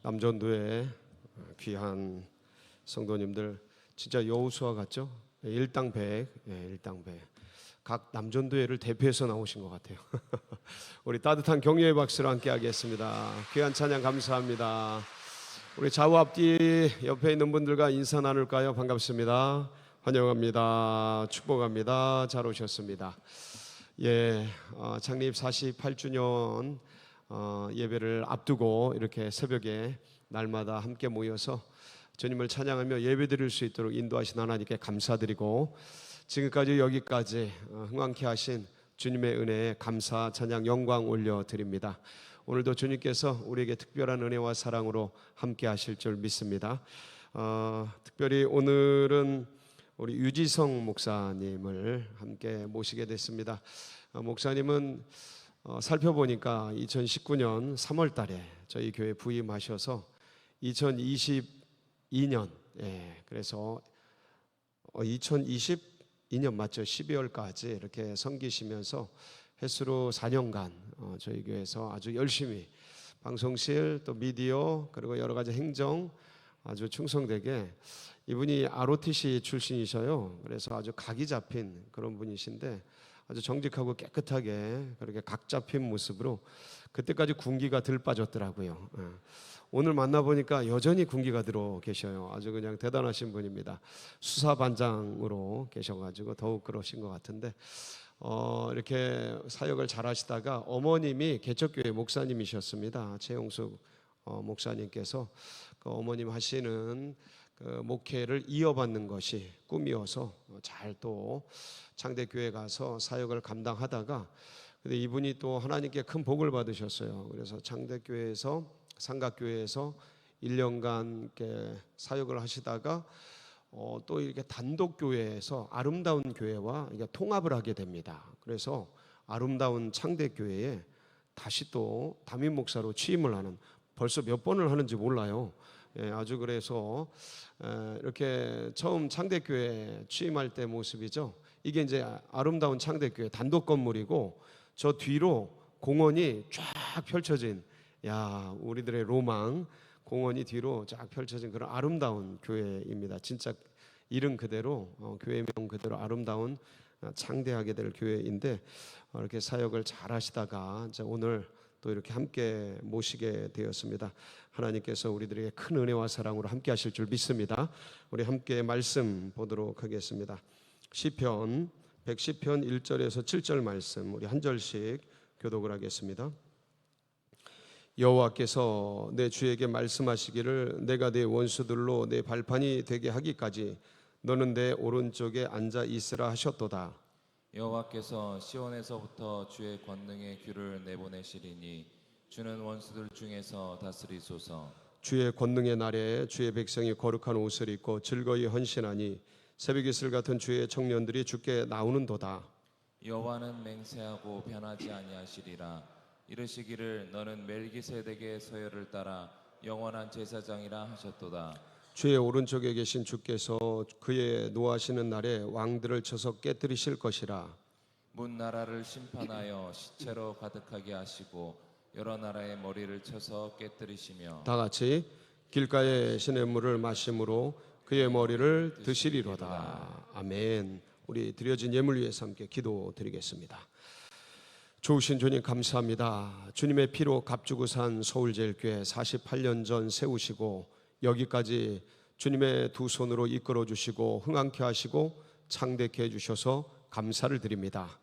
남전도의 귀한 성도님들, 진짜 여호수아 같죠? 일당백, 일당백. 각 남전도회를 대표해서 나오신 것 같아요. 우리 따뜻한 격려의 박수로 함께 하겠습니다. 귀한 찬양 감사합니다. 우리 좌우 앞뒤 옆에 있는 분들과 인사 나눌까요? 반갑습니다. 환영합니다. 축복합니다. 잘 오셨습니다. 창립 48주년 예배를 앞두고 이렇게 새벽에 날마다 함께 모여서 주님을 찬양하며 예배드릴 수 있도록 인도하신 하나님께 감사드리고, 지금까지 여기까지 흥왕케 하신 주님의 은혜에 감사, 찬양, 영광 올려드립니다. 오늘도 주님께서 우리에게 특별한 은혜와 사랑으로 함께 하실 줄 믿습니다. 특별히 오늘은 우리 유지성 목사님을 함께 모시게 됐습니다. 목사님은 살펴보니까 2019년 3월 달에 저희 교회 부임하셔서 2022년, 그래서 2022년 맞죠? 12월까지 이렇게 섬기시면서 횟수로 4년간 저희 교회에서 아주 열심히 방송실, 또 미디어, 그리고 여러 가지 행정 아주 충성되게, 이분이 ROTC 출신이셔요. 그래서 아주 각이 잡힌 그런 분이신데 아주 정직하고 깨끗하게 그렇게 각 잡힌 모습으로, 그때까지 군기가 들 빠졌더라고요. 오늘 만나보니까 여전히 군기가 들어 계셔요. 아주 그냥 대단하신 분입니다. 수사반장으로 계셔가지고 더욱 그러신 것 같은데, 이렇게 사역을 잘 하시다가 어머님이 개척교회 목사님이셨습니다. 최용숙 목사님께서 그 어머님 하시는 그 목회를 이어받는 것이 꿈이어서 잘 또 창대교회 가서 사역을 감당하다가, 근데 이분이 또 하나님께 큰 복을 받으셨어요. 그래서 창대교회에서, 삼각교회에서 1년간 이렇게 사역을 하시다가 또 이렇게 단독교회에서 아름다운 교회와 이게 통합을 하게 됩니다. 그래서 아름다운 창대교회에 다시 또 담임 목사로 취임을 하는, 벌써 몇 번을 하는지 몰라요. 아주 그래서 이렇게 처음 창대교회 취임할 때 모습이죠. 이게 이제 아름다운 창대교회 단독 건물이고, 저 뒤로 공원이 쫙 펼쳐진, 우리들의 로망, 공원이 뒤로 쫙 펼쳐진 그런 아름다운 교회입니다. 진짜 이름 그대로, 교회명 그대로 아름다운 창대하게 될 교회인데, 이렇게 사역을 잘 하시다가 이제 오늘 또 이렇게 함께 모시게 되었습니다. 하나님께서 우리들에게 큰 은혜와 사랑으로 함께 하실 줄 믿습니다. 우리 함께 말씀 보도록 하겠습니다. 시편 110편 1절에서 7절 말씀, 우리 한 절씩 교독을 하겠습니다. 여호와께서 내 주에게 말씀하시기를, 내가 내 원수들로 내 발판이 되게 하기까지 너는 내 오른쪽에 앉아 있으라 하셨도다. 여호와께서 시온에서부터 주의 권능의 귀를 내보내시리니 주는 원수들 중에서 다스리소서. 주의 권능의 날에 주의 백성이 거룩한 옷을 입고 즐거이 헌신하니 새벽 이슬 같은 주의 청년들이 주께 나오는도다. 여호와는 맹세하고 변하지 아니하시리라. 이르시기를 너는 멜기세덱의 서열을 따라 영원한 제사장이라 하셨도다. 주의 오른쪽에 계신 주께서 그의 노하시는 날에 왕들을 쳐서 깨뜨리실 것이라. 문 나라를 심판하여 시체로 가득하게 하시고 여러 나라의 머리를 쳐서 깨뜨리시며, 다 같이 길가의 시냇물을 마심으로 그의 머리를 드시리로다. 아멘. 우리 드려진 예물 위해서 함께 기도드리겠습니다. 좋으신 주님 감사합니다. 주님의 피로 값주고 산 서울제일교회 48년 전 세우시고 여기까지 주님의 두 손으로 이끌어 주시고 흥왕케 하시고 창대케 해주셔서 감사를 드립니다.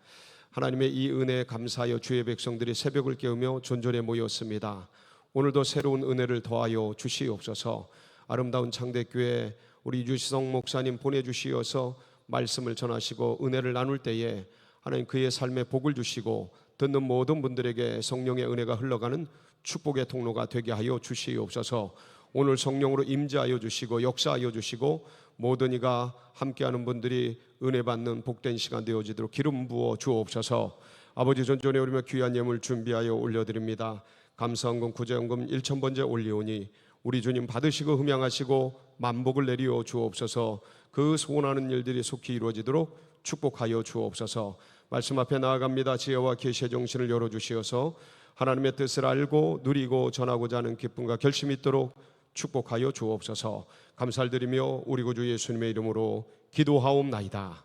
하나님의 이 은혜에 감사하여 주의 백성들이 새벽을 깨우며 존전에 모였습니다. 오늘도 새로운 은혜를 더하여 주시옵소서. 아름다운 창대교회 우리 유지성 목사님 보내주시어서 말씀을 전하시고 은혜를 나눌 때에 하나님 그의 삶에 복을 주시고 듣는 모든 분들에게 성령의 은혜가 흘러가는 축복의 통로가 되게 하여 주시옵소서. 오늘 성령으로 임재하여 주시고 역사하여 주시고 모든 이가 함께하는 분들이 은혜 받는 복된 시간 되어지도록 기름 부어 주옵소서. 아버지 존전에 오르며 귀한 예물 준비하여 올려드립니다. 감사헌금 구제헌금 1000번째 올리오니 우리 주님 받으시고 흠양하시고 만복을 내리어 주옵소서. 그 소원하는 일들이 속히 이루어지도록 축복하여 주옵소서. 말씀 앞에 나아갑니다. 지혜와 계시의 정신을 열어주시어서 하나님의 뜻을 알고 누리고 전하고자 하는 기쁨과 결심이 있도록 축복하여 주옵소서. 감사드리며 우리 구주 예수님의 이름으로 기도하옵나이다.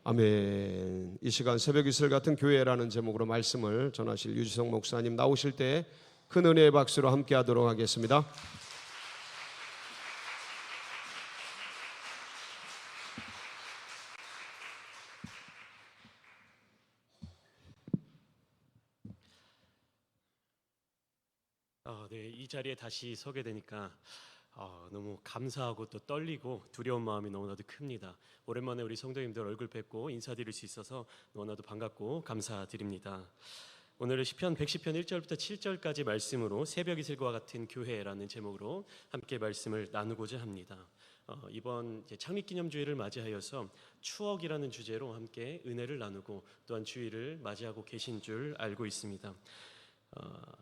아멘. 이 시간 새벽 이슬 같은 교회라는 제목으로 말씀을 전하실 유지성 목사님 나오실 때 큰 은혜의 박수로 함께 하도록 하겠습니다. 네, 이 자리에 다시 서게 되니까 너무 감사하고 또 떨리고 두려운 마음이 너무나도 큽니다. 오랜만에 우리 성도님들 얼굴 뵙고 인사드릴 수 있어서 너무나도 반갑고 감사드립니다. 오늘은 시편 110편 1절부터 7절까지 말씀으로 새벽 이슬과 같은 교회라는 제목으로 함께 말씀을 나누고자 합니다. 이번 창립기념주일을 맞이하여서 추억이라는 주제로 함께 은혜를 나누고 또한 주일을 맞이하고 계신 줄 알고 있습니다.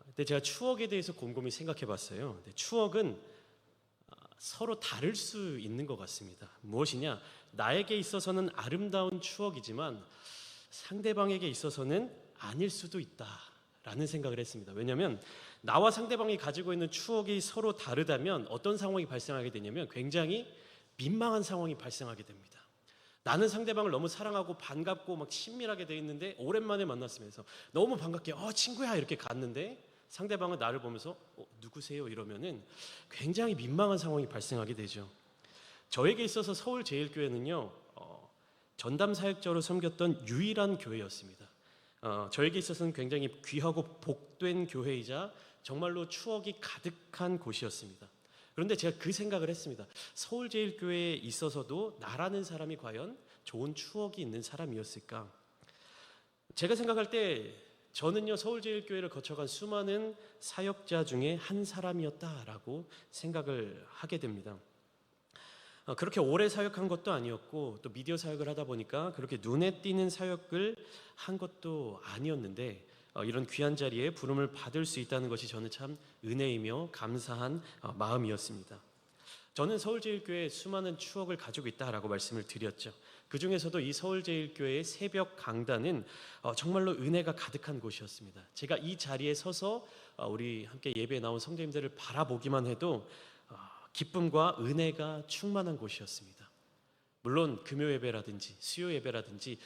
근데 제가 추억에 대해서 곰곰이 생각해 봤어요. 근데 추억은 서로 다를 수 있는 것 같습니다. 무엇이냐? 나에게 있어서는 아름다운 추억이지만 상대방에게 있어서는 아닐 수도 있다라는 생각을 했습니다. 왜냐하면 나와 상대방이 가지고 있는 추억이 서로 다르다면 어떤 상황이 발생하게 되냐면 굉장히 민망한 상황이 발생하게 됩니다. 나는 상대방을 너무 사랑하고 반갑고 막 친밀하게 돼 있는데 오랜만에 만났으면서 너무 반갑게 친구야 이렇게 갔는데 상대방은 나를 보면서 누구세요? 이러면은 굉장히 민망한 상황이 발생하게 되죠. 저에게 있어서 서울제일교회는요 전담 사역자로 섬겼던 유일한 교회였습니다. 저에게 있어서는 굉장히 귀하고 복된 교회이자 정말로 추억이 가득한 곳이었습니다. 그런데 제가 그 생각을 했습니다. 서울제일교회에 있어서도 나라는 사람이 과연 좋은 추억이 있는 사람이었을까? 제가 생각할 때 저는요 서울제일교회를 거쳐간 수많은 사역자 중에 한 사람이었다라고 생각을 하게 됩니다. 그렇게 오래 사역한 것도 아니었고 또 미디어 사역을 하다 보니까 그렇게 눈에 띄는 사역을 한 것도 아니었는데 이런 귀한 자리에 부름을 받을 수 있다는 것이 저는 참 은혜이며 감사한 마음이었습니다. 저는 서울제일교회에 수많은 추억을 가지고 있다라고 말씀을 드렸죠. 그 중에서도 이 서울제일교회의 새벽 강단은 정말로 은혜가 가득한 곳이었습니다. 제가 이 자리에 서서 우리 함께 예배에 나온 성도님들을 바라보기만 해도 기쁨과 은혜가 충만한 곳이었습니다. 물론 금요 예배라든지 수요 예배라든지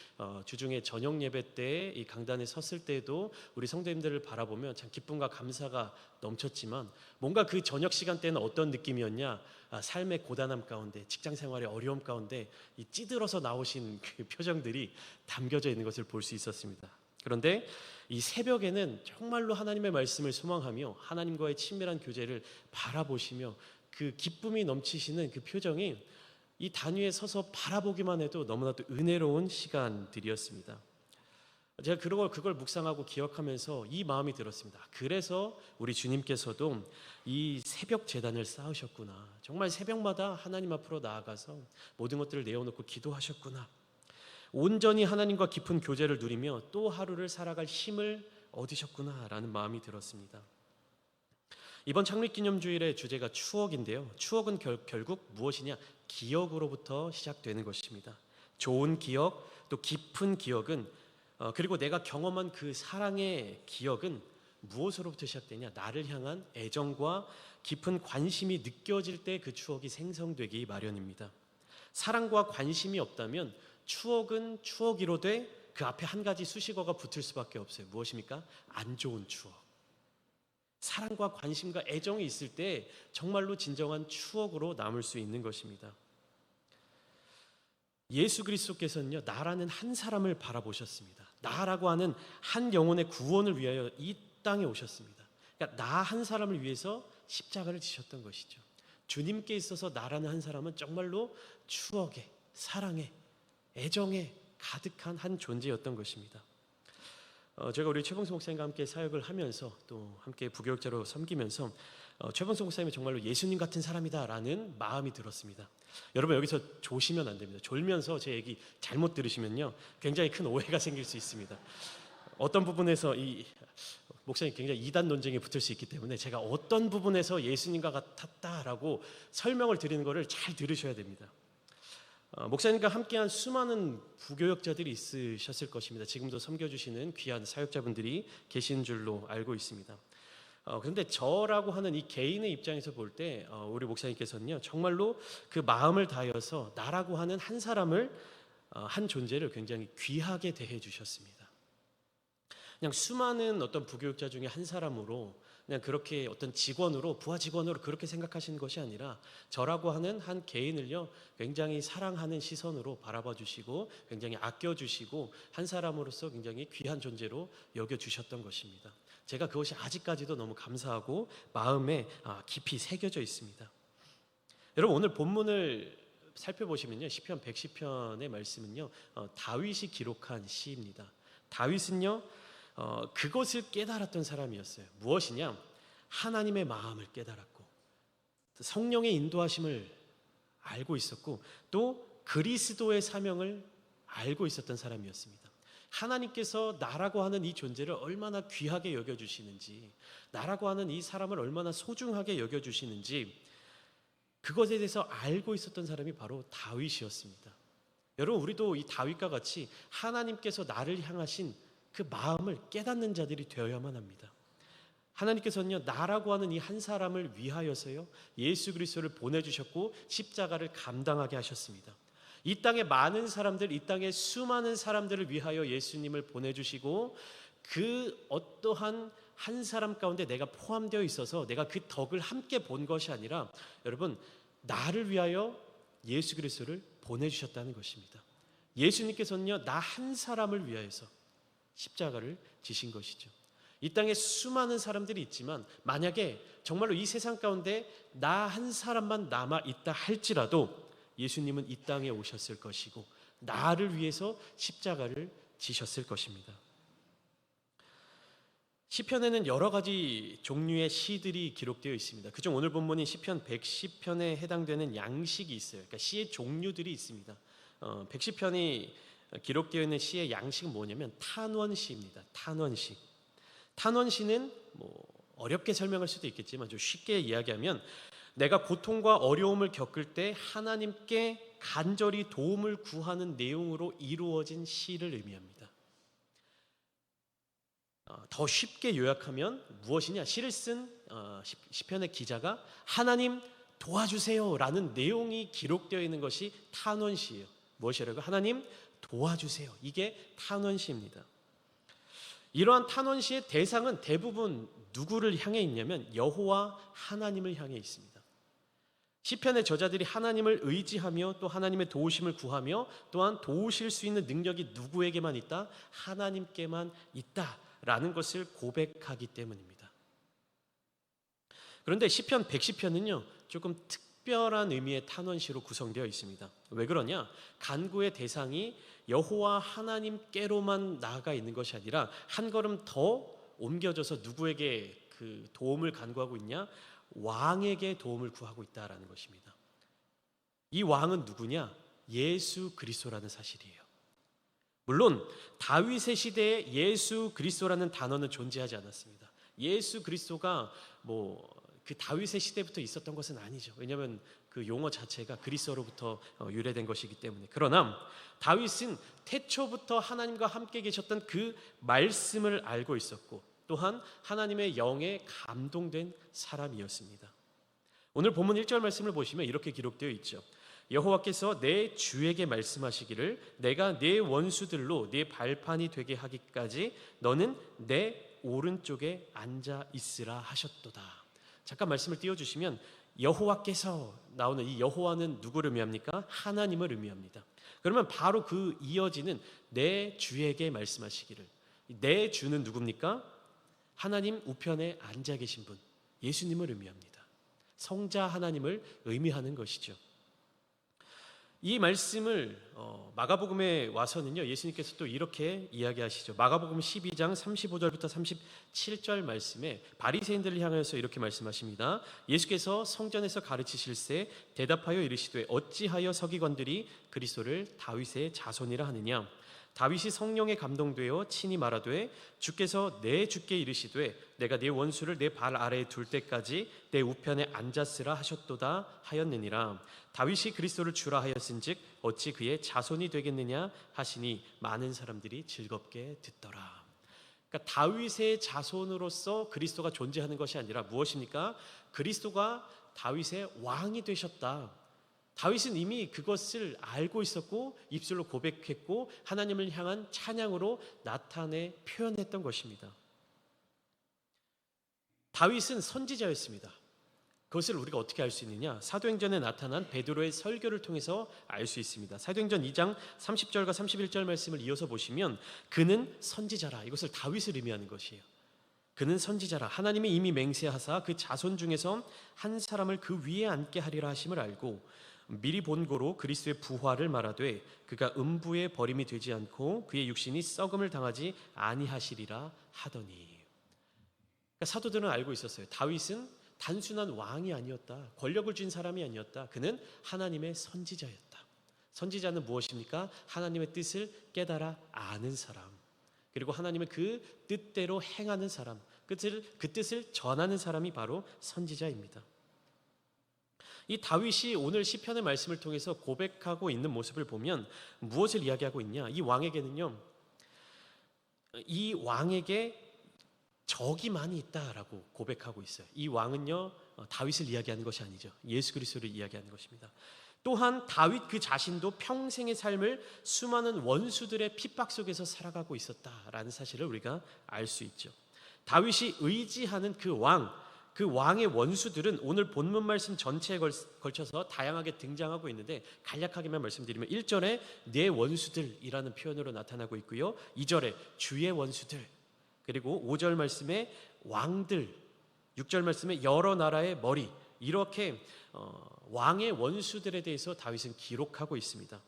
주중에 저녁 예배 때 이 강단에 섰을 때도 우리 성도님들을 바라보면 참 기쁨과 감사가 넘쳤지만 뭔가 그 저녁 시간 때는 어떤 느낌이었냐? 삶의 고단함 가운데 직장 생활의 어려움 가운데 이 찌들어서 나오신 그 표정들이 담겨져 있는 것을 볼 수 있었습니다. 그런데 이 새벽에는 정말로 하나님의 말씀을 소망하며 하나님과의 친밀한 교제를 바라보시며 그 기쁨이 넘치시는 그 표정이 이 단위에 서서 바라보기만 해도 너무나도 은혜로운 시간들이었습니다. 제가 그걸 묵상하고 기억하면서 이 마음이 들었습니다. 그래서 우리 주님께서도 이 새벽 제단을 쌓으셨구나. 정말 새벽마다 하나님 앞으로 나아가서 모든 것들을 내어놓고 기도하셨구나. 온전히 하나님과 깊은 교제를 누리며 또 하루를 살아갈 힘을 얻으셨구나라는 마음이 들었습니다. 이번 창립기념주일의 주제가 추억인데요. 추억은 결국 무엇이냐? 기억으로부터 시작되는 것입니다. 좋은 기억, 또 깊은 기억은 그리고 내가 경험한 그 사랑의 기억은 무엇으로부터 시작되냐? 나를 향한 애정과 깊은 관심이 느껴질 때 그 추억이 생성되기 마련입니다. 사랑과 관심이 없다면 추억은 추억이로되 그 앞에 한 가지 수식어가 붙을 수밖에 없어요. 무엇입니까? 안 좋은 추억. 사랑과 관심과 애정이 있을 때 정말로 진정한 추억으로 남을 수 있는 것입니다. 예수 그리스도께서는요 나라는 한 사람을 바라보셨습니다. 나라고 하는 한 영혼의 구원을 위하여 이 땅에 오셨습니다. 그러니까 나 한 사람을 위해서 십자가를 지셨던 것이죠. 주님께 있어서 나라는 한 사람은 정말로 추억에, 사랑에, 애정에 가득한 한 존재였던 것입니다. 제가 우리 최봉수 목사님과 함께 사역을 하면서 또 함께 부교육자로 섬기면서 최봉수 목사님이 정말로 예수님 같은 사람이다라는 마음이 들었습니다. 여러분 여기서 조시면 안 됩니다. 졸면서 제 얘기 잘못 들으시면요 굉장히 큰 오해가 생길 수 있습니다. 어떤 부분에서 이 목사님 굉장히 이단 논쟁에 붙을 수 있기 때문에 제가 어떤 부분에서 예수님과 같았다라고 설명을 드리는 것을 잘 들으셔야 됩니다. 목사님과 함께한 수많은 부교역자들이 있으셨을 것입니다. 지금도 섬겨주시는 귀한 사역자분들이 계신 줄로 알고 있습니다. 그런데 저라고 하는 이 개인의 입장에서 볼 때 우리 목사님께서는요, 정말로 그 마음을 다해서 나라고 하는 한 사람을, 한 존재를 굉장히 귀하게 대해 주셨습니다. 그냥 수많은 어떤 부교육자 중에 한 사람으로, 그냥 그렇게 어떤 직원으로, 부하 직원으로 그렇게 생각하시는 것이 아니라 저라고 하는 한 개인을요, 굉장히 사랑하는 시선으로 바라봐 주시고 굉장히 아껴 주시고 한 사람으로서 굉장히 귀한 존재로 여겨 주셨던 것입니다. 제가 그것이 아직까지도 너무 감사하고 마음에 깊이 새겨져 있습니다. 여러분, 오늘 본문을 살펴보시면요, 시편 110편의 말씀은요, 다윗이 기록한 시입니다. 다윗은요, 그것을 깨달았던 사람이었어요. 무엇이냐? 하나님의 마음을 깨달았고, 성령의 인도하심을 알고 있었고, 또 그리스도의 사명을 알고 있었던 사람이었습니다. 하나님께서 나라고 하는 이 존재를 얼마나 귀하게 여겨주시는지, 나라고 하는 이 사람을 얼마나 소중하게 여겨주시는지, 그것에 대해서 알고 있었던 사람이 바로 다윗이었습니다. 여러분, 우리도 이 다윗과 같이 하나님께서 나를 향하신 그 마음을 깨닫는 자들이 되어야만 합니다. 하나님께서는요, 나라고 하는 이 한 사람을 위하여서요, 예수 그리스도를 보내주셨고 십자가를 감당하게 하셨습니다. 이 땅의 많은 사람들, 이 땅의 수많은 사람들을 위하여 예수님을 보내주시고, 그 어떠한 한 사람 가운데 내가 포함되어 있어서 내가 그 덕을 함께 본 것이 아니라, 여러분, 나를 위하여 예수 그리스도를 보내주셨다는 것입니다. 예수님께서는요, 나 한 사람을 위하여서 십자가를 지신 것이죠. 이 땅에 수많은 사람들이 있지만 만약에 정말로 이 세상 가운데 나 한 사람만 남아 있다 할지라도 예수님은 이 땅에 오셨을 것이고 나를 위해서 십자가를 지셨을 것입니다. 시편에는 여러 가지 종류의 시들이 기록되어 있습니다. 그중 오늘 본문인 시편 110편에 해당되는 양식이 있어요. 그러니까 시의 종류들이 있습니다. 110편이 기록되어 있는 시의 양식은 뭐냐면 탄원시입니다. 탄원시. 탄원시는 어렵게 설명할 수도 있겠지만 좀 쉽게 이야기하면, 내가 고통과 어려움을 겪을 때 하나님께 간절히 도움을 구하는 내용으로 이루어진 시를 의미합니다. 더 쉽게 요약하면 무엇이냐? 시를 쓴 시편의 기자가 하나님 도와주세요 라는 내용이 기록되어 있는 것이 탄원시예요. 무엇이라고? 하나님 도와주세요. 이게 탄원시입니다. 이러한 탄원시의 대상은 대부분 누구를 향해 있냐면 여호와 하나님을 향해 있습니다. 시편의 저자들이 하나님을 의지하며 또 하나님의 도우심을 구하며 또한 도우실 수 있는 능력이 누구에게만 있다? 하나님께만 있다라는 것을 고백하기 때문입니다. 그런데 시편 110편은요, 조금 특별한 의미의 탄원시로 구성되어 있습니다. 왜 그러냐? 간구의 대상이 여호와 하나님께로만 나아가 있는 것이 아니라 한 걸음 더 옮겨져서 누구에게 그 도움을 간구하고 있냐? 왕에게 도움을 구하고 있다라는 것입니다. 이 왕은 누구냐? 예수 그리스도라는 사실이에요. 물론 다윗의 시대에 예수 그리스도라는 단어는 존재하지 않았습니다. 예수 그리스도가 그 다윗의 시대부터 있었던 것은 아니죠. 왜냐하면 그 용어 자체가 그리스어로부터 유래된 것이기 때문에. 그러나 다윗은 태초부터 하나님과 함께 계셨던 그 말씀을 알고 있었고 또한 하나님의 영에 감동된 사람이었습니다. 오늘 본문 1절 말씀을 보시면 이렇게 기록되어 있죠. 여호와께서 내 주에게 말씀하시기를 내가 내 원수들로 내 발판이 되게 하기까지 너는 내 오른쪽에 앉아 있으라 하셨도다. 잠깐 말씀을 띄워주시면 여호와께서 나오는 이 여호와는 누구를 의미합니까? 하나님을 의미합니다. 그러면 바로 그 이어지는 내 주에게 말씀하시기를, 내 주는 누굽니까? 하나님 우편에 앉아 계신 분, 예수님을 의미합니다. 성자 하나님을 의미하는 것이죠. 이 말씀을 마가복음에 와서는요, 예수님께서 또 이렇게 이야기하시죠. 마가복음 12장 35절부터 37절 말씀에 바리새인들을 향해서 이렇게 말씀하십니다. 예수께서 성전에서 가르치실새 대답하여 이르시되 어찌하여 서기관들이 그리스도를 다윗의 자손이라 하느냐? 다윗이 성령에 감동되어 친히 말하되 주께서 내 주께 이르시되 내가 네 원수를 내 발 아래에 둘 때까지 내 우편에 앉았으라 하셨도다 하였느니라. 다윗이 그리스도를 주라 하였은즉 어찌 그의 자손이 되겠느냐 하시니 많은 사람들이 즐겁게 듣더라. 그러니까 다윗의 자손으로서 그리스도가 존재하는 것이 아니라 무엇입니까? 그리스도가 다윗의 왕이 되셨다. 다윗은 이미 그것을 알고 있었고 입술로 고백했고 하나님을 향한 찬양으로 나타내 표현했던 것입니다. 다윗은 선지자였습니다. 그것을 우리가 어떻게 알 수 있느냐? 사도행전에 나타난 베드로의 설교를 통해서 알 수 있습니다. 사도행전 2장 30절과 31절 말씀을 이어서 보시면 그는 선지자라, 이것을 다윗을 의미하는 것이에요. 그는 선지자라, 하나님이 이미 맹세하사 그 자손 중에서 한 사람을 그 위에 앉게 하리라 하심을 알고 미리 본고로 그리스도의 부활을 말하되 그가 음부에 버림이 되지 않고 그의 육신이 썩음을 당하지 아니하시리라 하더니. 그러니까 사도들은 알고 있었어요. 다윗은 단순한 왕이 아니었다. 권력을 쥔 사람이 아니었다. 그는 하나님의 선지자였다. 선지자는 무엇입니까? 하나님의 뜻을 깨달아 아는 사람, 그리고 하나님의 그 뜻대로 행하는 사람, 그 뜻을 전하는 사람이 바로 선지자입니다. 이 다윗이 오늘 시편의 말씀을 통해서 고백하고 있는 모습을 보면 무엇을 이야기하고 있냐? 이 왕에게는요, 이 왕에게 적이 많이 있다라고 고백하고 있어요. 이 왕은요, 다윗을 이야기하는 것이 아니죠. 예수 그리스도를 이야기하는 것입니다. 또한 다윗 그 자신도 평생의 삶을 수많은 원수들의 핍박 속에서 살아가고 있었다라는 사실을 우리가 알 수 있죠. 다윗이 의지하는 그 왕의 원수들은 오늘 본문 말씀 전체에 걸쳐서 다양하게 등장하고 있는데 간략하게만 말씀드리면 1절에 내 원수들이라는 표현으로 나타나고 있고요. 2절에 주의 원수들, 그리고 5절 말씀에 왕들, 6절 말씀에 여러 나라의 머리, 이렇게 왕의 원수들에 대해서 다윗은 기록하고 있습니다.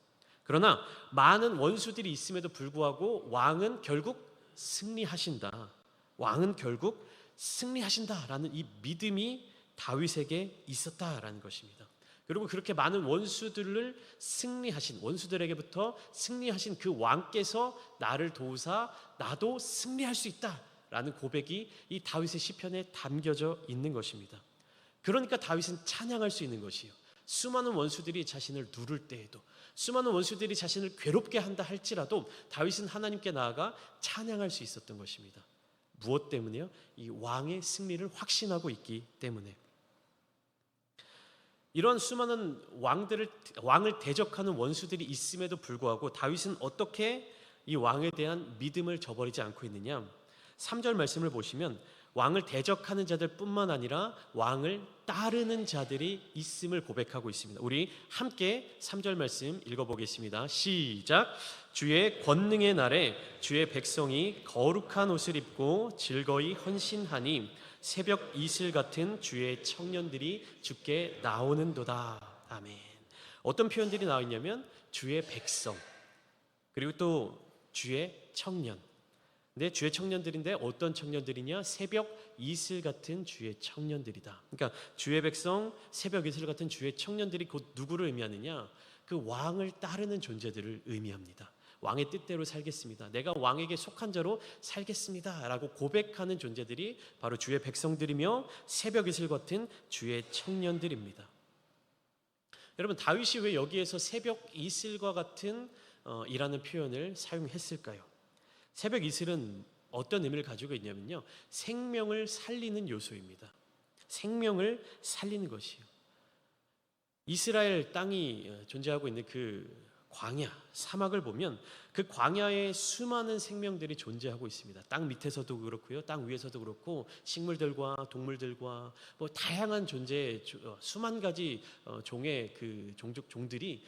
그러나 많은 원수들이 있음에도 불구하고 왕은 결국 승리하신다. 왕은 결국 승리하신다라는 이 믿음이 다윗에게 있었다라는 것입니다. 그리고 그렇게 많은 원수들을 승리하신, 원수들에게부터 승리하신 그 왕께서 나를 도우사 나도 승리할 수 있다라는 고백이 이 다윗의 시편에 담겨져 있는 것입니다. 그러니까 다윗은 찬양할 수 있는 것이요, 수많은 원수들이 자신을 누를 때에도, 수많은 원수들이 자신을 괴롭게 한다 할지라도 다윗은 하나님께 나아가 찬양할 수 있었던 것입니다. 무엇 때문에요? 이 왕의 승리를 확신하고 있기 때문에. 이런 수많은 왕을 대적하는 원수들이 있음에도 불구하고 다윗은 어떻게 이 왕에 대한 믿음을 저버리지 않고 있느냐? 3절 말씀을 보시면 왕을 대적하는 자들 뿐만 아니라 왕을 따르는 자들이 있음을 고백하고 있습니다. 우리 함께 3절 말씀 읽어보겠습니다. 시작. 주의 권능의 날에 주의 백성이 거룩한 옷을 입고 즐거이 헌신하니 새벽 이슬 같은 주의 청년들이 주께 나오는도다. 아멘. 어떤 표현들이 나와 있냐면 주의 백성, 그리고 또 주의 청년. 근데 주의 청년들인데 어떤 청년들이냐? 새벽 이슬 같은 주의 청년들이다. 그러니까 주의 백성, 새벽 이슬 같은 주의 청년들이 곧 누구를 의미하느냐? 그 왕을 따르는 존재들을 의미합니다. 왕의 뜻대로 살겠습니다. 내가 왕에게 속한 자로 살겠습니다 라고 고백하는 존재들이 바로 주의 백성들이며 새벽 이슬 같은 주의 청년들입니다. 여러분, 다윗이 왜 여기에서 새벽 이슬과 같은 이라는 표현을 사용했을까요? 새벽 이슬은 어떤 의미를 가지고 있냐면요, 생명을 살리는 요소입니다. 생명을 살리는 것이요. 이스라엘 땅이 존재하고 있는 그 광야, 사막을 보면 그 광야에 수많은 생명들이 존재하고 있습니다. 땅 밑에서도 그렇고요, 땅 위에서도 그렇고, 식물들과 동물들과 뭐 다양한 존재의 수만 가지 종의 그 종들이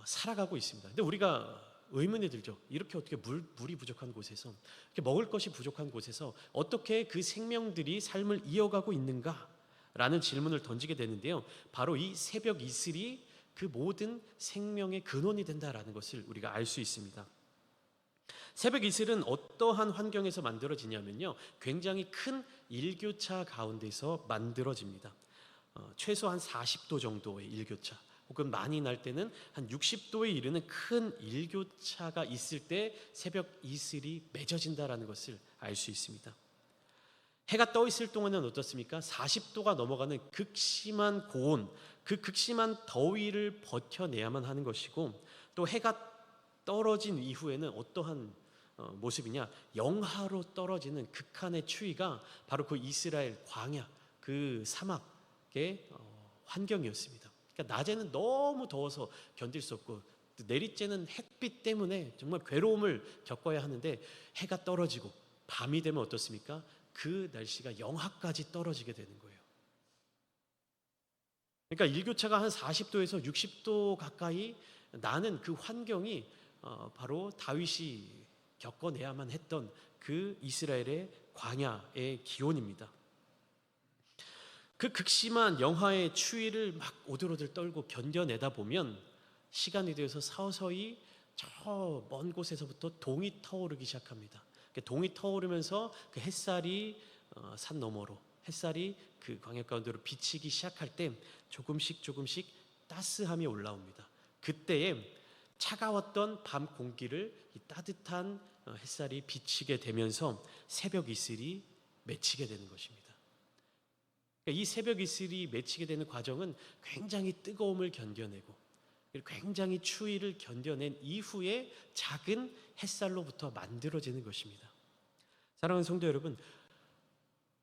살아가고 있습니다. 근데 우리가 의문이 들죠. 이렇게 어떻게 물이 부족한 곳에서, 이렇게 먹을 것이 부족한 곳에서 어떻게 그 생명들이 삶을 이어가고 있는가라는 질문을 던지게 되는데요. 바로 이 새벽 이슬이 그 모든 생명의 근원이 된다라는 것을 우리가 알 수 있습니다. 새벽 이슬은 어떠한 환경에서 만들어지냐면요, 굉장히 큰 일교차 가운데서 만들어집니다. 최소한 40도 정도의 일교차, 혹은 많이 날 때는 한 60도에 이르는 큰 일교차가 있을 때 새벽 이슬이 맺어진다라는 것을 알 수 있습니다. 해가 떠 있을 동안은 어떻습니까? 40도가 넘어가는 극심한 고온, 그 극심한 더위를 버텨내야만 하는 것이고, 또 해가 떨어진 이후에는 어떠한 모습이냐, 영하로 떨어지는 극한의 추위가 바로 그 이스라엘 광야, 그 사막의 환경이었습니다. 그러니까 낮에는 너무 더워서 견딜 수 없고, 내리쬐는 햇빛 때문에 정말 괴로움을 겪어야 하는데, 해가 떨어지고 밤이 되면 어떻습니까? 그 날씨가 영하까지 떨어지게 되는 거예요. 그러니까 일교차가 한 40도에서 60도 가까이 나는 그 환경이 바로 다윗이 겪어내야만 했던 그 이스라엘의 광야의 기온입니다. 그 극심한 영하의 추위를 막 오들오들 떨고 견뎌내다 보면 시간이 되어서 서서히 저 먼 곳에서부터 동이 터오르기 시작합니다. 동이 터오르면서 그 햇살이 산 너머로, 햇살이 그 광야 가운데로 비치기 시작할 때 조금씩 따스함이 올라옵니다. 그때에 차가웠던 밤 공기를 이 따뜻한 햇살이 비치게 되면서 새벽 이슬이 맺히게 되는 것입니다. 이 새벽 이슬이 맺히게 되는 과정은 굉장히 뜨거움을 견뎌내고 굉장히 추위를 견뎌낸 이후에 작은 햇살로부터 만들어지는 것입니다. 사랑하는 성도 여러분,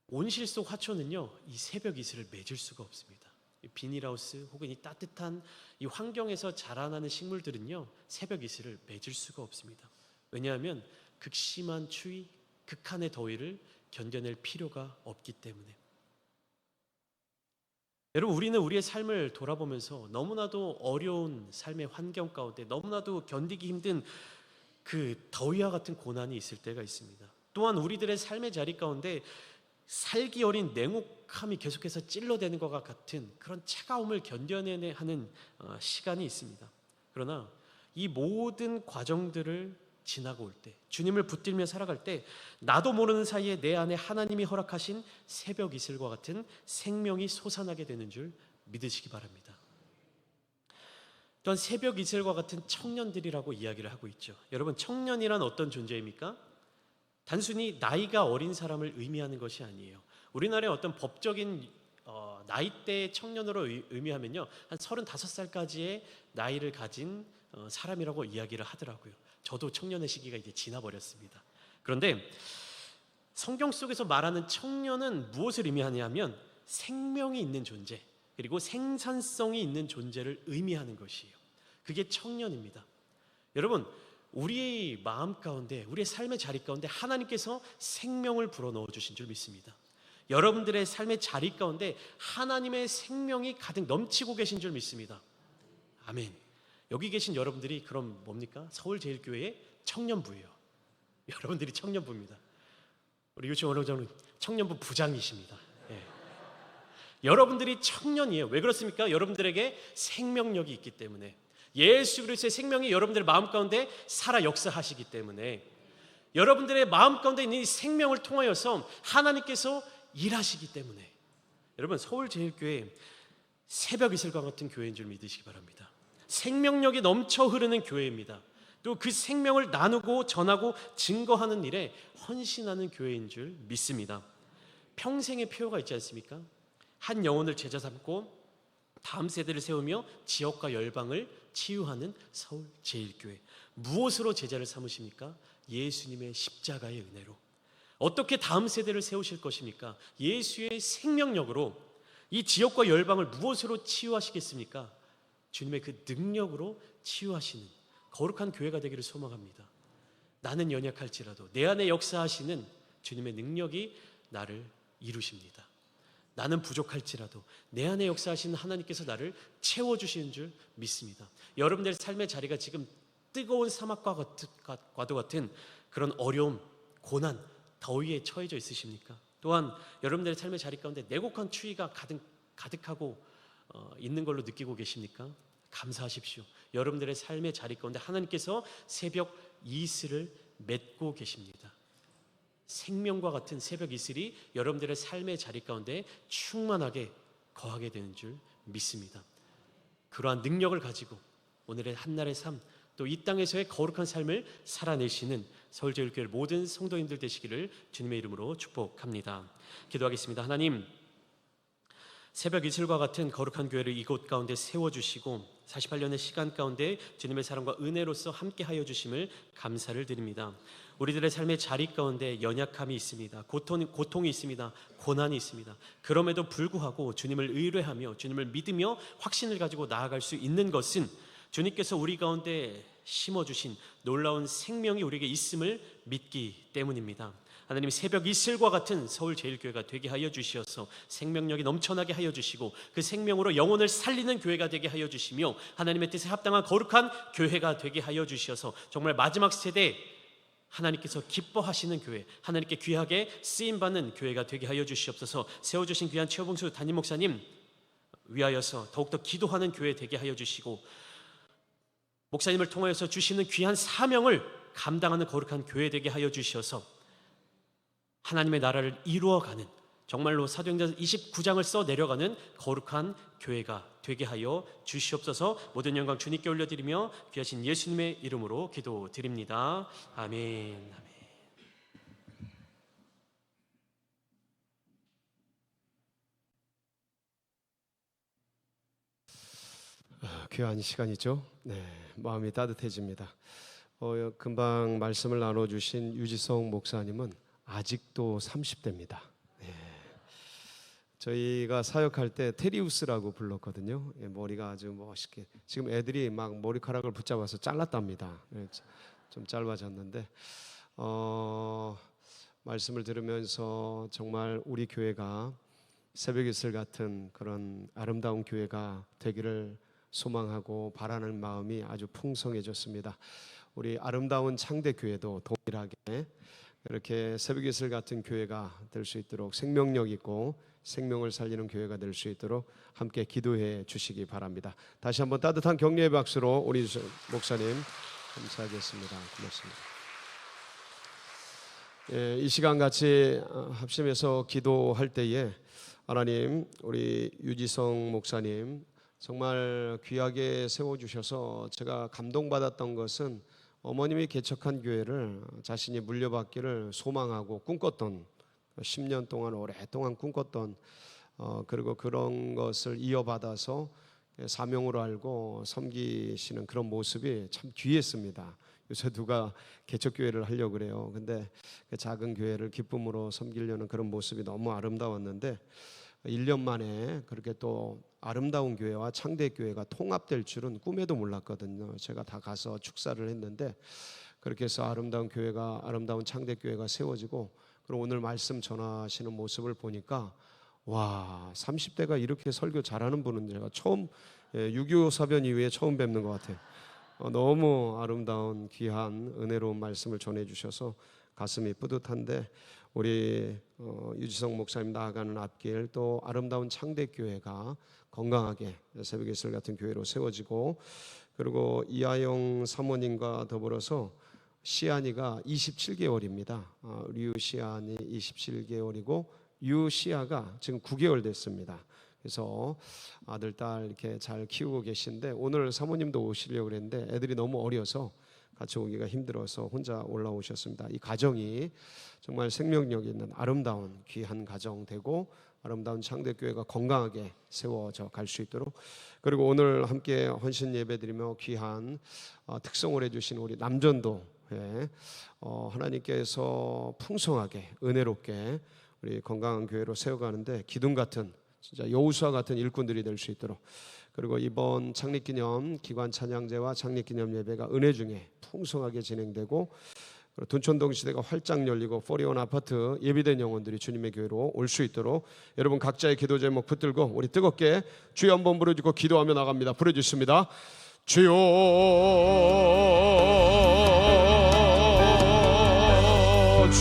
온실 속 화초는요, 이 새벽 이슬을 맺을 수가 없습니다. 비닐하우스 혹은 이 따뜻한 이 환경에서 자라나는 식물들은요, 새벽 이슬을 맺을 수가 없습니다. 왜냐하면 극심한 추위, 극한의 더위를 견뎌낼 필요가 없기 때문에. 여러분, 우리는 우리의 삶을 돌아보면서 너무나도 어려운 삶의 환경 가운데 너무나도 견디기 힘든 그 더위와 같은 고난이 있을 때가 있습니다. 또한 우리들의 삶의 자리 가운데 살기 어린 냉혹함이 계속해서 찔러대는 것과 같은 그런 차가움을 견뎌내야 하는 시간이 있습니다. 그러나 이 모든 과정들을 지나고 올 때, 주님을 붙들며 살아갈 때 나도 모르는 사이에 내 안에 하나님이 허락하신 새벽 이슬과 같은 생명이 솟아나게 되는 줄 믿으시기 바랍니다. 또한 새벽 이슬과 같은 청년들이라고 이야기를 하고 있죠. 여러분, 청년이란 어떤 존재입니까? 단순히 나이가 어린 사람을 의미하는 것이 아니에요. 우리나라의 어떤 법적인 나이대의 청년으로 의미하면요, 한 35살까지의 나이를 가진 사람이라고 이야기를 하더라고요. 저도 청년의 시기가 이제 지나버렸습니다. 그런데 성경 속에서 말하는 청년은 무엇을 의미하냐면 생명이 있는 존재, 그리고 생산성이 있는 존재를 의미하는 것이에요. 그게 청년입니다. 여러분, 우리의 마음 가운데, 우리의 삶의 자리 가운데 하나님께서 생명을 불어넣어 주신 줄 믿습니다. 여러분들의 삶의 자리 가운데 하나님의 생명이 가득 넘치고 계신 줄 믿습니다. 아멘. 여기 계신 여러분들이 그럼 뭡니까? 서울제일교회의 청년부예요. 여러분들이 청년부입니다. 우리 유치원 원장님 청년부 부장이십니다. 네. 여러분들이 청년이에요. 왜 그렇습니까? 여러분들에게 생명력이 있기 때문에, 예수 그리스도의 생명이 여러분들의 마음 가운데 살아 역사하시기 때문에, 여러분들의 마음 가운데 있는 이 생명을 통하여서 하나님께서 일하시기 때문에, 여러분, 서울제일교회 새벽 이슬과 같은 교회인 줄 믿으시기 바랍니다. 생명력이 넘쳐 흐르는 교회입니다. 또 그 생명을 나누고 전하고 증거하는 일에 헌신하는 교회인 줄 믿습니다. 평생의 표어가 있지 않습니까? 한 영혼을 제자 삼고 다음 세대를 세우며 지역과 열방을 치유하는 서울제일교회. 무엇으로 제자를 삼으십니까? 예수님의 십자가의 은혜로. 어떻게 다음 세대를 세우실 것입니까? 예수의 생명력으로. 이 지역과 열방을 무엇으로 치유하시겠습니까? 주님의 그 능력으로 치유하시는 거룩한 교회가 되기를 소망합니다. 나는 연약할지라도 내 안에 역사하시는 주님의 능력이 나를 이루십니다. 나는 부족할지라도 내 안에 역사하시는 하나님께서 나를 채워주시는 줄 믿습니다. 여러분들의 삶의 자리가 지금 뜨거운 사막과도 같은 그런 어려움, 고난, 더위에 처해져 있으십니까? 또한 여러분들의 삶의 자리 가운데 내곡한 추위가 가득하고 있는 걸로 느끼고 계십니까? 감사하십시오. 여러분들의 삶의 자리 가운데 하나님께서 새벽 이슬을 맺고 계십니다. 생명과 같은 새벽 이슬이 여러분들의 삶의 자리 가운데 충만하게 거하게 되는 줄 믿습니다. 그러한 능력을 가지고 오늘의 한날의 삶, 또 이 땅에서의 거룩한 삶을 살아내시는 서울제일교회 모든 성도님들 되시기를 주님의 이름으로 축복합니다. 기도하겠습니다. 하나님, 새벽 이슬과 같은 거룩한 교회를 이곳 가운데 세워주시고 48년의 시간 가운데 주님의 사랑과 은혜로서 함께하여 주심을 감사를 드립니다. 우리들의 삶의 자리 가운데 연약함이 있습니다. 고통이 있습니다. 고난이 있습니다. 그럼에도 불구하고 주님을 의뢰하며 주님을 믿으며 확신을 가지고 나아갈 수 있는 것은 주님께서 우리 가운데 심어주신 놀라운 생명이 우리에게 있음을 믿기 때문입니다. 하나님, 새벽 이슬과 같은 서울제일교회가 되게 하여 주시어서 생명력이 넘쳐나게 하여 주시고 그 생명으로 영혼을 살리는 교회가 되게 하여 주시며 하나님의 뜻에 합당한 거룩한 교회가 되게 하여 주시어서 정말 마지막 세대 하나님께서 기뻐하시는 교회, 하나님께 귀하게 쓰임받는 교회가 되게 하여 주시옵소서. 세워주신 귀한 최봉수 담임 목사님 위하여서 더욱더 기도하는 교회 되게 하여 주시고 목사님을 통하여서 주시는 귀한 사명을 감당하는 거룩한 교회 되게 하여 주시어서 하나님의 나라를 이루어가는, 정말로 사도행전 29장을 써 내려가는 거룩한 교회가 되게 하여 주시옵소서. 모든 영광 주님께 올려드리며 귀하신 예수님의 이름으로 기도드립니다. 아멘. 아멘. 귀한 시간이죠. 네, 마음이 따뜻해집니다. 금방 말씀을 나눠주신 유지성 목사님은 아직도 30대입니다. 네. 저희가 사역할 때 테리우스라고 불렀거든요. 머리가 아주 멋있게, 지금 애들이 막 머리카락을 붙잡아서 잘랐답니다. 좀 짧아졌는데 말씀을 들으면서 정말 우리 교회가 새벽 이슬 같은 그런 아름다운 교회가 되기를 소망하고 바라는 마음이 아주 풍성해졌습니다. 우리 아름다운 창대교회도 동일하게 이렇게 새벽 이슬 같은 교회가 될 수 있도록 생명력 있고 생명을 살리는 교회가 될 수 있도록 함께 기도해 주시기 바랍니다. 다시 한번 따뜻한 격려의 박수로 우리 목사님 감사하겠습니다. 고맙습니다. 이 시간 같이 합심해서 기도할 때에 하나님, 우리 유지성 목사님 정말 귀하게 세워주셔서 제가 감동받았던 것은 어머님이 개척한 교회를 자신이 물려받기를 소망하고 꿈꿨던, 10년 동안 오랫동안 꿈꿨던 그리고 그런 것을 이어받아서 사명으로 알고 섬기시는 그런 모습이 참 귀했습니다. 요새 누가 개척교회를 하려고 그래요. 근데 그 작은 교회를 기쁨으로 섬기려는 그런 모습이 너무 아름다웠는데 1년 만에 그렇게 또 아름다운 교회와 창대교회가 통합될 줄은 꿈에도 몰랐거든요. 제가 다 가서 축사를 했는데 그렇게 해서 아름다운 교회가, 아름다운 창대교회가 세워지고, 그리고 오늘 말씀 전하시는 모습을 보니까 와, 30대가 이렇게 설교 잘하는 분은 제가 처음 6.25 사변 이후에 처음 뵙는 것 같아요. 너무 아름다운 귀한 은혜로운 말씀을 전해주셔서 가슴이 뿌듯한데, 우리 유지성 목사님 나아가는 앞길, 또 아름다운 창대교회가 건강하게 새벽 이슬 같은 교회로 세워지고, 그리고 이하영 사모님과 더불어서 시안이가 27개월입니다. 류시안이 27개월이고 유시아가 지금 9개월 됐습니다. 그래서 아들, 딸 이렇게 잘 키우고 계신데 오늘 사모님도 오시려고 그랬는데 애들이 너무 어려서 같이 오기가 힘들어서 혼자 올라오셨습니다. 이 가정이 정말 생명력 있는 아름다운 귀한 가정 되고 아름다운 창대교회가 건강하게 세워져 갈 수 있도록, 그리고 오늘 함께 헌신 예배드리며 귀한 특성을 해주신 우리 남전도회 하나님께서 풍성하게 은혜롭게 우리 건강한 교회로 세워가는데 기둥 같은, 진짜 여호수아 같은 일꾼들이 될 수 있도록, 그리고 이번 창립기념 기관 찬양제와 창립기념 예배가 은혜 중에 풍성하게 진행되고, 둔촌동 시대가 활짝 열리고 포리온 아파트 예비된 영혼들이 주님의 교회로 올 수 있도록 여러분 각자의 기도 제목 붙들고 우리 뜨겁게 주여 한번 부르짖고 기도하며 나갑니다. 부르짖습니다. 주여